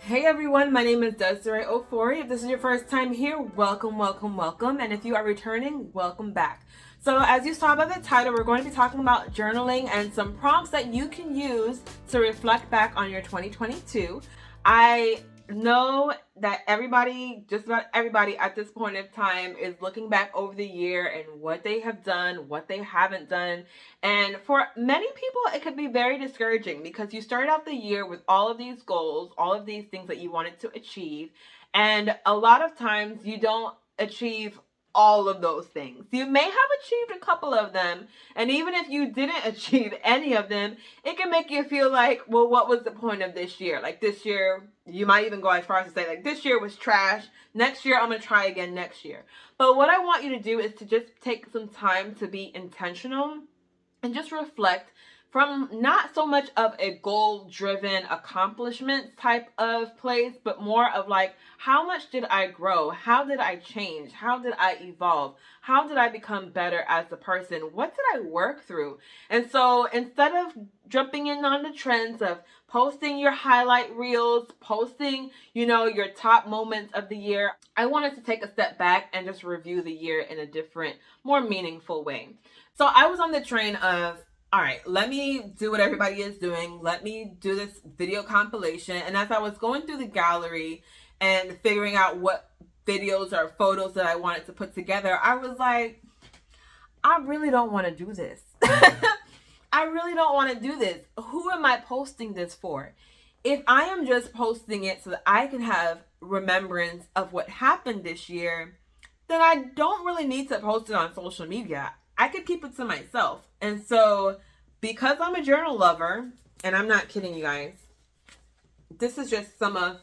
Hey everyone, my name is Desirae Ofori. If this is your first time here, welcome, welcome, welcome. And if you are returning, welcome back. So as you saw by the title, we're going to be talking about journaling and some prompts that you can use to reflect back on your 2022. I know that everybody, just about everybody at this point in time is looking back over the year and what they have done, what they haven't done. And for many people, it could be very discouraging because you start out the year with all of these goals, all of these things that you wanted to achieve. And a lot of times you don't achieve all of those things. You may have achieved a couple of them. And even if you didn't achieve any of them, it can make you feel like, well, what was the point of this year? Like this year, you might even go as far as to say, like, this year was trash. Next year, I'm going to try again next year. But what I want you to do is to just take some time to be intentional and just reflect from not so much of a goal-driven accomplishment type of place, but more of like, how much did I grow? How did I change? How did I evolve? How did I become better as a person? What did I work through? And so instead of jumping in on the trends of posting your highlight reels, posting, your top moments of the year, I wanted to take a step back and just review the year in a different, more meaningful way. So I was on the train of, all right, let me do what everybody is doing. Let me do this video compilation. And as I was going through the gallery and figuring out what videos or photos that I wanted to put together, I was like, I really don't want to do this. I really don't want to do this. Who am I posting this for? If I am just posting it so that I can have remembrance of what happened this year, then I don't really need to post it on social media. I could keep it to myself. And so, because I'm a journal lover, and I'm not kidding you guys, this is just some of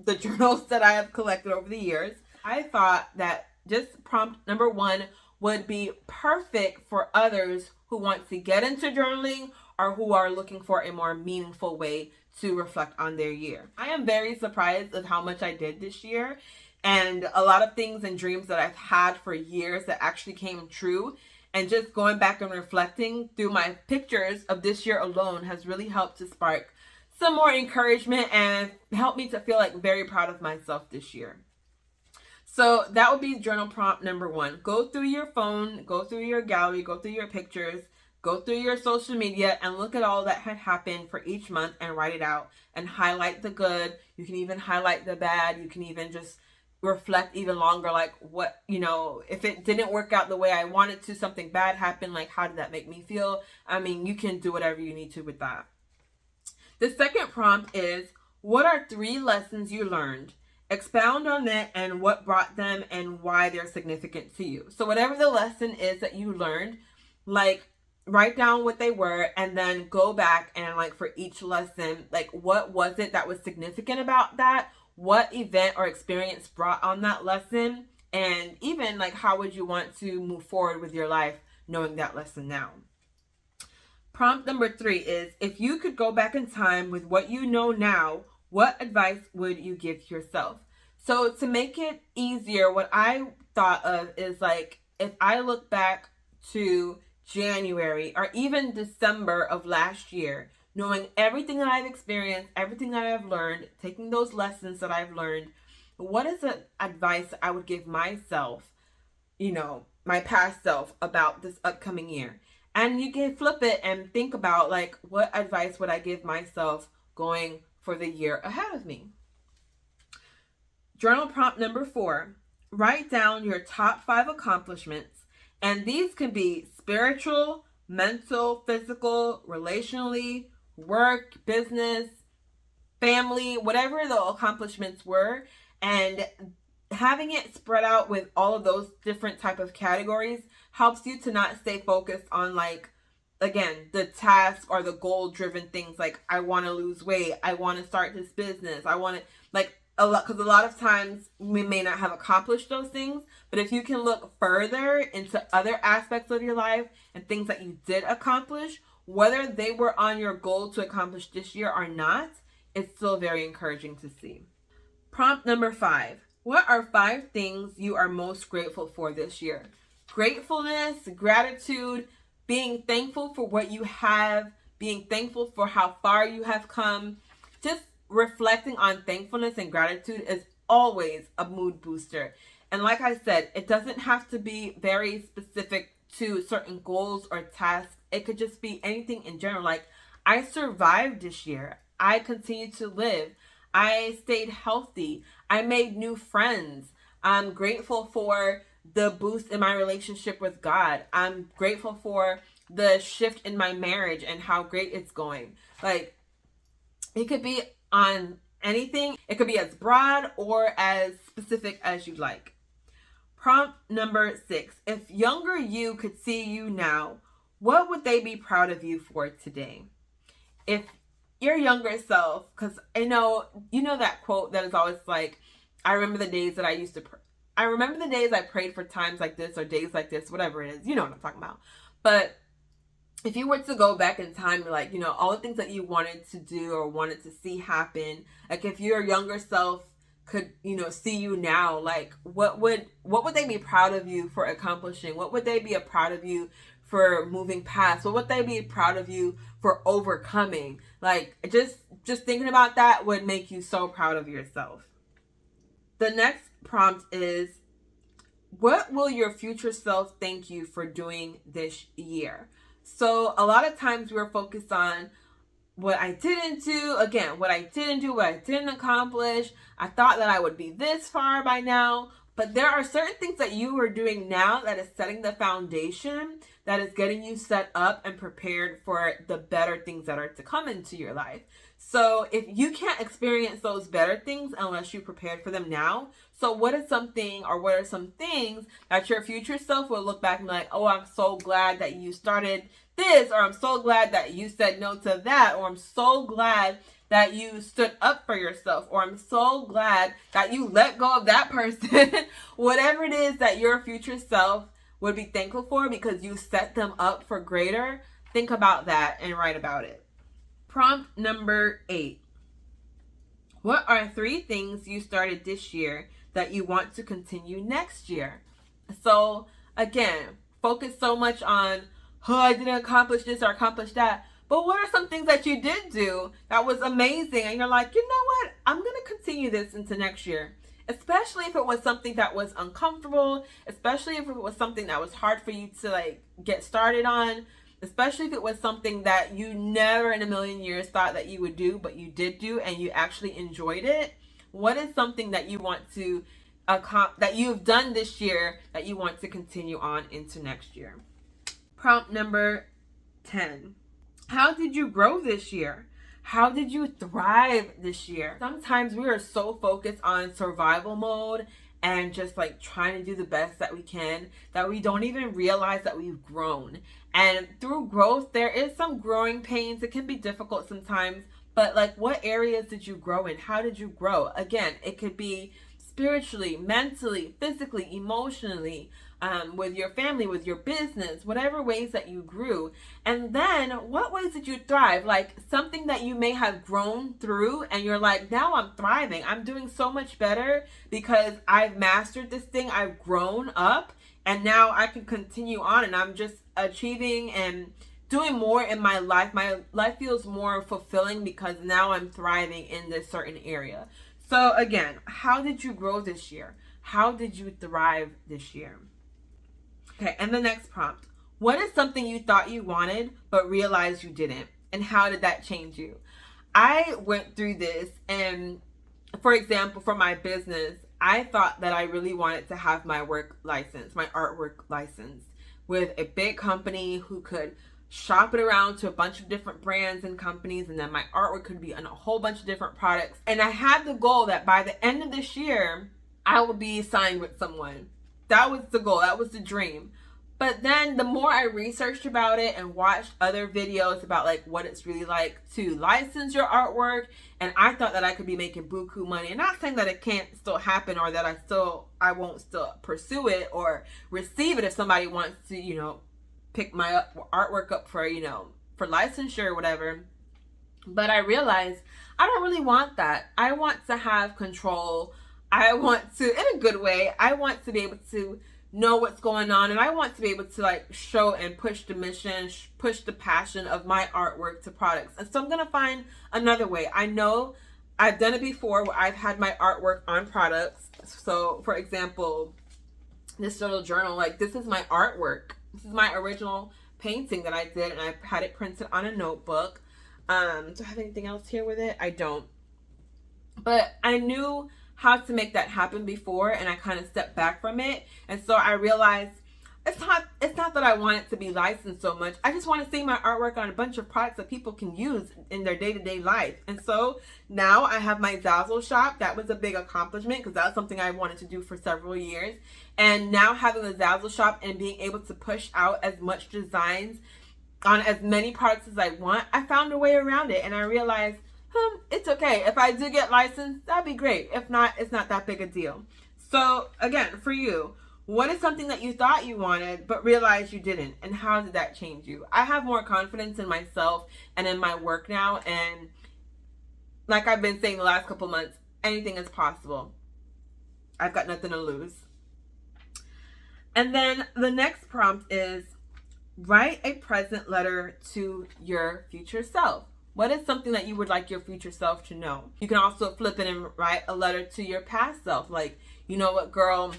the journals that I have collected over the years. I thought that just prompt number 1 would be perfect for others who want to get into journaling or who are looking for a more meaningful way to reflect on their year. I am very surprised of how much I did this year, and a lot of things and dreams that I've had for years that actually came true. And just going back and reflecting through my pictures of this year alone has really helped to spark some more encouragement and help me to feel like very proud of myself this year. So that would be journal prompt number 1. Go through your phone, go through your gallery, go through your pictures, go through your social media and look at all that had happened for each month and write it out and highlight the good. You can even highlight the bad. You can even just reflect even longer, like what, if it didn't work out the way I wanted to, something bad happened, like how did that make me feel? I mean, you can do whatever you need to with that. The second prompt is, what are 3 lessons you learned? Expound on it and what brought them and why they're significant to you. So whatever the lesson is that you learned, like write down what they were and then go back and like for each lesson, like what was it that was significant about that? What event or experience brought on that lesson, and even like how would you want to move forward with your life knowing that lesson now. Prompt number 3 is, if you could go back in time with what you know now, what advice would you give yourself? So to make it easier, what I thought of is like, if I look back to January or even December of last year, knowing everything that I've experienced, everything that I've learned, taking those lessons that I've learned, what is the advice I would give myself, my past self about this upcoming year? And you can flip it and think about like, what advice would I give myself going for the year ahead of me? Journal prompt number 4, write down your top 5 accomplishments. And these can be spiritual, mental, physical, relationally, work, business, family, whatever the accomplishments were, and having it spread out with all of those different type of categories helps you to not stay focused on like, again, the task or the goal driven things like, I want to lose weight, I want to start this business, I want to like because a lot of times we may not have accomplished those things, but if you can look further into other aspects of your life and things that you did accomplish, whether they were on your goal to accomplish this year or not, it's still very encouraging to see. Prompt number 5. What are 5 things you are most grateful for this year? Gratefulness, gratitude, being thankful for what you have, being thankful for how far you have come. Just reflecting on thankfulness and gratitude is always a mood booster. And like I said, it doesn't have to be very specific to certain goals or tasks. It could just be anything in general. Like, I survived this year. I continued to live. I stayed healthy. I made new friends. I'm grateful for the boost in my relationship with God. I'm grateful for the shift in my marriage and how great it's going. Like, it could be on anything. It could be as broad or as specific as you like. Prompt number 6. If younger you could see you now, what would they be proud of you for today? If your younger self, because you know that quote that is always like, I remember the days that I remember the days I prayed for times like this or days like this, whatever it is. You know what I'm talking about. But if you were to go back in time, like, all the things that you wanted to do or wanted to see happen, like if your younger self could, see you now, like what would they be proud of you for accomplishing? What would they be proud of you for moving past? What would they be proud of you for overcoming? Like, just thinking about that would make you so proud of yourself. The next prompt is, what will your future self thank you for doing this year? So a lot of times we're focused on what I didn't do, what I didn't accomplish. I thought that I would be this far by now, but there are certain things that you are doing now that is setting the foundation, that is getting you set up and prepared for the better things that are to come into your life. So if you can't experience those better things unless you prepared for them now, so what are some things that your future self will look back and be like, oh, I'm so glad that you started this, or I'm so glad that you said no to that, or I'm so glad that you stood up for yourself, or I'm so glad that you let go of that person. Whatever it is that your future self would be thankful for because you set them up for greater, think about that and write about it. Prompt number 8. What are 3 things you started this year that you want to continue next year? So again, focus so much on, oh, I didn't accomplish this or accomplish that. But what are some things that you did do that was amazing? And you're like, you know what? I'm going to continue this into next year. Especially if it was something that was uncomfortable. Especially if it was something that was hard for you to get started on. Especially if it was something that you never in a million years thought that you would do, but you did do and you actually enjoyed it. What is something that you want to that you've done this year that you want to continue on into next year? Prompt number 10. How did you grow this year? How did you thrive this year? Sometimes we are so focused on survival mode and just trying to do the best that we can that we don't even realize that we've grown. And through growth, there is some growing pains. It can be difficult sometimes, but what areas did you grow in? How did you grow? Again, it could be spiritually, mentally, physically, emotionally, with your family, with your business, whatever ways that you grew. And then what ways did you thrive? Something that you may have grown through and you're like, now I'm thriving. I'm doing so much better because I've mastered this thing. I've grown up and now I can continue on and I'm just achieving and doing more in my life. My life feels more fulfilling because now I'm thriving in this certain area. So again, how did you grow this year? How did you thrive this year? Okay, and the next prompt. What is something you thought you wanted but realized you didn't? And how did that change you? I went through this, and for example, for my business, I thought that I really wanted to have my work license, my artwork license, with a big company who could shop it around to a bunch of different brands and companies, and then my artwork could be on a whole bunch of different products. And I had the goal that by the end of this year, I would be signed with someone. That was the goal. That was the dream. But then the more I researched about it and watched other videos about what it's really like to license your artwork, and I thought that I could be making buku money. And not saying that it can't still happen or that I won't still pursue it or receive it if somebody wants to, pick my artwork up for, for licensure or whatever. But I realized I don't really want that. I want to have control. I want to, in a good way, I want to be able to know what's going on, and I want to be able to show and push the mission, push the passion of my artwork to products. And so I'm going to find another way. I know I've done it before where I've had my artwork on products. So for example, this little journal, like this is my artwork. This is my original painting that I did, and I had it printed on a notebook. Do I have anything else here with it? I don't. But I knew how to make that happen before, and I kind of stepped back from it. And so I realized it's not that I want it to be licensed so much. I just want to see my artwork on a bunch of products that people can use in their day-to-day life. And so now I have my Zazzle shop. That was a big accomplishment because that was something I wanted to do for several years. And now having the Zazzle shop and being able to push out as much designs on as many products as I want, I found a way around it. And I realized, it's okay. If I do get licensed, that'd be great. If not, it's not that big a deal. So again, for you, what is something that you thought you wanted but realized you didn't, and how did that change you? I have more confidence in myself and in my work now, and like I've been saying the last couple months, anything is possible. I've got nothing to lose. And then the next prompt is write a present letter to your future self. What is something that you would like your future self to know? You can also flip it and write a letter to your past self. Like, you know what, girl?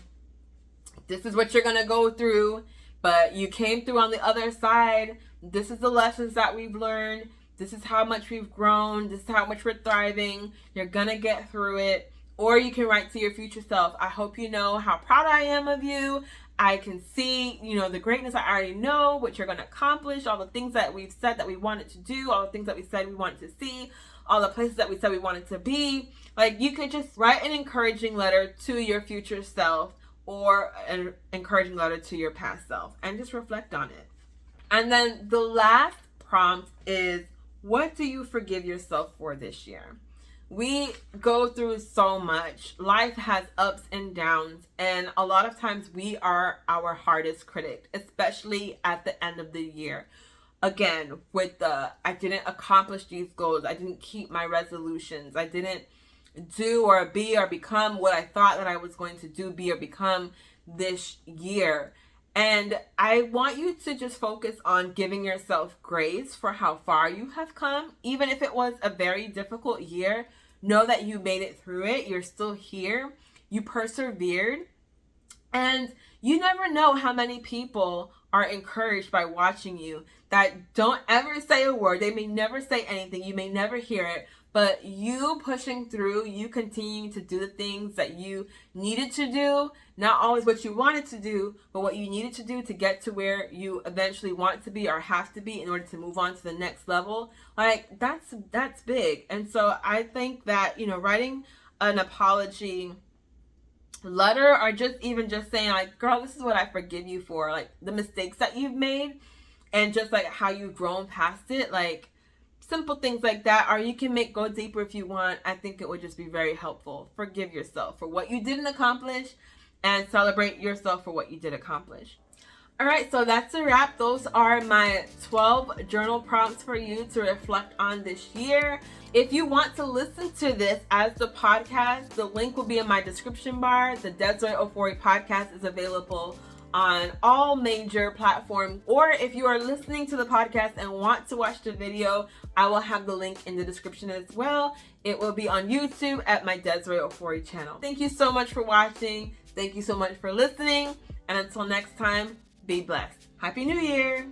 This is what you're going to go through, but you came through on the other side. This is the lessons that we've learned. This is how much we've grown. This is how much we're thriving. You're going to get through it. Or you can write to your future self. I hope you know how proud I am of you. I can see, the greatness I already know, what you're going to accomplish, all the things that we've said that we wanted to do, all the things that we said we wanted to see, all the places that we said we wanted to be. Like, you could just write an encouraging letter to your future self, or an encouraging letter to your past self, and just reflect on it. And then the last prompt is, what do you forgive yourself for this year? We go through so much. Life has ups and downs, and a lot of times we are our hardest critic, especially at the end of the year. Again, with I didn't accomplish these goals. I didn't keep my resolutions. I didn't do or be or become what I thought that I was going to do, be, or become this year. And I want you to just focus on giving yourself grace for how far you have come. Even if it was a very difficult year, know that you made it through it. You're still here. You persevered. And you never know how many people are encouraged by watching you that don't ever say a word. They may never say anything. You may never hear it. But you pushing through, you continuing to do the things that you needed to do, not always what you wanted to do, but what you needed to do to get to where you eventually want to be or have to be in order to move on to the next level. Like, that's big. And so I think that, writing an apology letter, or just saying, like, girl, this is what I forgive you for, like the mistakes that you've made and just like how you've grown past it, like simple things like that. Or you can go deeper if you want. I think it would just be very helpful. Forgive yourself for what you didn't accomplish and celebrate yourself for what you did accomplish. All right, so that's a wrap. Those are my 12 journal prompts for you to reflect on this year. If you want to listen to this as the podcast, the link will be in my description bar. The Desirae Ofori podcast is available on all major platforms. Or if you are listening to the podcast and want to watch the video, I will have the link in the description as well. It will be on YouTube at my Desirae Ofori channel. Thank you so much for watching. Thank you so much for listening. And until next time, be blessed. Happy New Year.